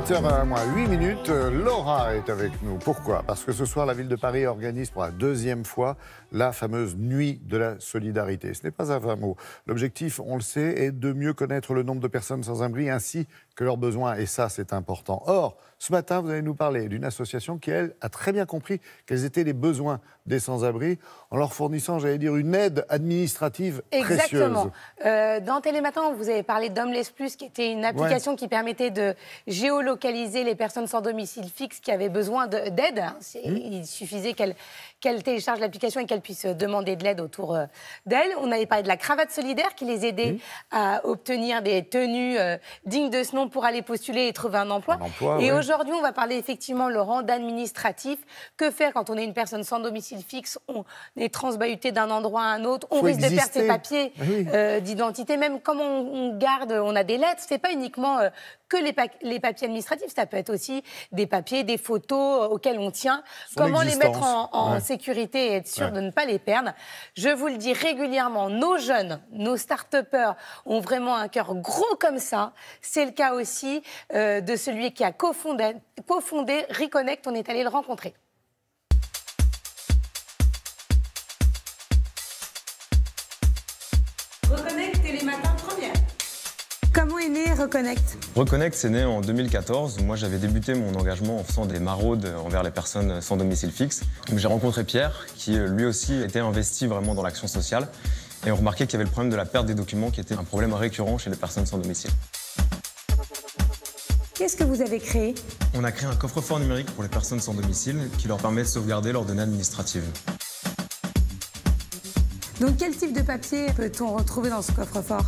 8h moins 8 minutes, Laura est avec nous. Pourquoi? Parce que ce soir, la ville de Paris organise pour la deuxième fois la fameuse Nuit de la Solidarité. Ce n'est pas un vain mot. L'objectif, on le sait, est de mieux connaître le nombre de personnes sans abri ainsi que leurs besoins. Et ça, c'est important. Or, ce matin, vous allez nous parler d'une association qui, elle, a très bien compris quels étaient les besoins des sans-abri en leur fournissant, j'allais dire, une aide administrative Exactement. précieuse. Dans Télématin, vous avez parlé d'Homeless Plus, qui était une application qui permettait de géolocaliser les personnes sans domicile fixe qui avaient besoin d'aide. Il suffisait qu'elles téléchargent l'application et qu'elles puissent demander de l'aide autour d'elles. On avait parlé de la cravate solidaire qui les aidait à obtenir des tenues dignes de ce nom pour aller postuler et trouver un emploi. Et aujourd'hui, on va parler effectivement, Laurent, d'administratif. Que faire quand on est une personne sans domicile fixe, on est transbahuté d'un endroit à un autre, on risque de perdre ses papiers d'identité, même comme on garde, on a des lettres, c'est pas uniquement que les papiers administratifs, ça peut être aussi des papiers, des photos auxquelles on tient, comment les mettre en sécurité et être sûr de ne pas les perdre. Je vous le dis régulièrement, nos jeunes, nos start-upers ont vraiment un cœur gros comme ça. C'est le cas aussi de celui qui a cofondé Reconnect, on est allé le rencontrer. Reconnect, Télématin, première. Comment est né Reconnect? Reconnect, c'est né en 2014. Moi, j'avais débuté mon engagement en faisant des maraudes envers les personnes sans domicile fixe. J'ai rencontré Pierre, qui lui aussi était investi vraiment dans l'action sociale. Et on remarquait qu'il y avait le problème de la perte des documents, qui était un problème récurrent chez les personnes sans domicile. Qu'est-ce que vous avez créé? On a créé un coffre-fort numérique pour les personnes sans domicile qui leur permet de sauvegarder leurs données administratives. Donc quel type de papier peut-on retrouver dans ce coffre-fort?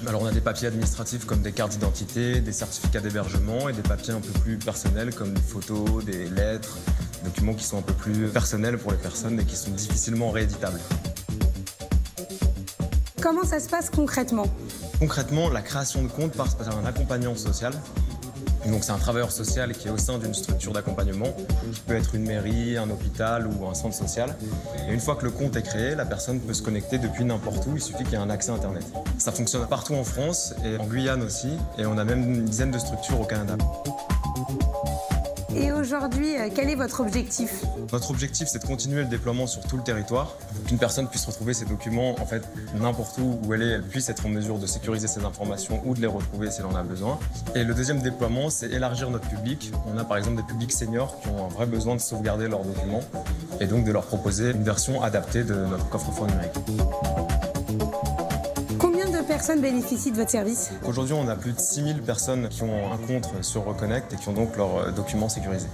Alors on a des papiers administratifs comme des cartes d'identité, des certificats d'hébergement et des papiers un peu plus personnels comme des photos, des lettres, des documents qui sont un peu plus personnels pour les personnes et qui sont difficilement rééditables. Comment ça se passe concrètement? Concrètement, la création de compte passe par un accompagnant social. Donc c'est un travailleur social qui est au sein d'une structure d'accompagnement, qui peut être une mairie, un hôpital ou un centre social. Et une fois que le compte est créé, la personne peut se connecter depuis n'importe où, il suffit qu'il y ait un accès Internet. Ça fonctionne partout en France et en Guyane aussi, et on a même une dizaine de structures au Canada. Et aujourd'hui, quel est votre objectif? Notre objectif, c'est de continuer le déploiement sur tout le territoire, pour qu'une personne puisse retrouver ses documents en fait, n'importe où elle puisse être en mesure de sécuriser ses informations ou de les retrouver si elle en a besoin. Et le deuxième déploiement, c'est élargir notre public. On a par exemple des publics seniors qui ont un vrai besoin de sauvegarder leurs documents et donc de leur proposer une version adaptée de notre coffre-fort numérique. Combien de personnes bénéficient de votre service? Aujourd'hui, on a plus de 6000 personnes qui ont un compte sur Reconnect et qui ont donc leurs documents sécurisés.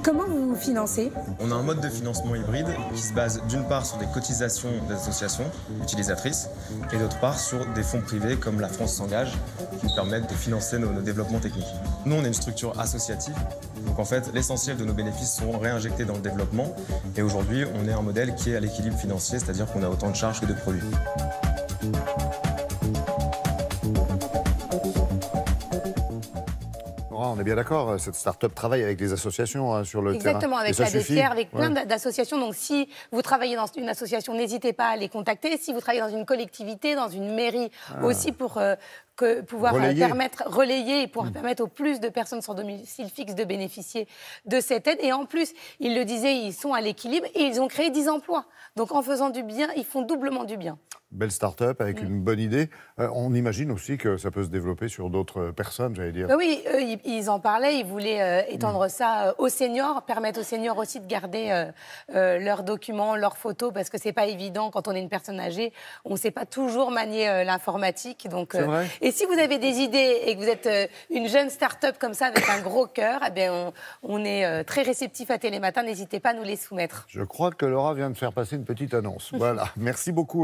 Comment vous vous financez? On a un mode de financement hybride qui se base d'une part sur des cotisations des associations utilisatrices et d'autre part sur des fonds privés comme la France s'engage qui nous permettent de financer nos développements techniques. Nous, on est une structure associative, donc en fait, l'essentiel de nos bénéfices sont réinjectés dans le développement et aujourd'hui, on est un modèle qui est à l'équilibre financier, c'est-à-dire qu'on a autant de charges que de produits. On est bien d'accord, cette start-up travaille avec des associations sur le terrain. Exactement, avec la DCR, avec plein d'associations. Donc si vous travaillez dans une association, n'hésitez pas à les contacter. Si vous travaillez dans une collectivité, dans une mairie aussi pour pouvoir relayer et pouvoir permettre au plus de personnes sans domicile fixe de bénéficier de cette aide. Et en plus, ils le disaient, ils sont à l'équilibre et ils ont créé 10 emplois. Donc en faisant du bien, ils font doublement du bien. Belle start-up avec une bonne idée. On imagine aussi que ça peut se développer sur d'autres personnes, j'allais dire. Oui, ils en parlaient, ils voulaient étendre ça aux seniors, permettre aux seniors aussi de garder leurs documents, leurs photos, parce que c'est pas évident quand on est une personne âgée, on ne sait pas toujours manier l'informatique. Donc, et si vous avez des idées et que vous êtes une jeune start-up comme ça avec un gros cœur, eh bien on est très réceptif à Télématin, n'hésitez pas à nous les soumettre. Je crois que Laura vient de faire passer une petite annonce. Voilà, merci beaucoup.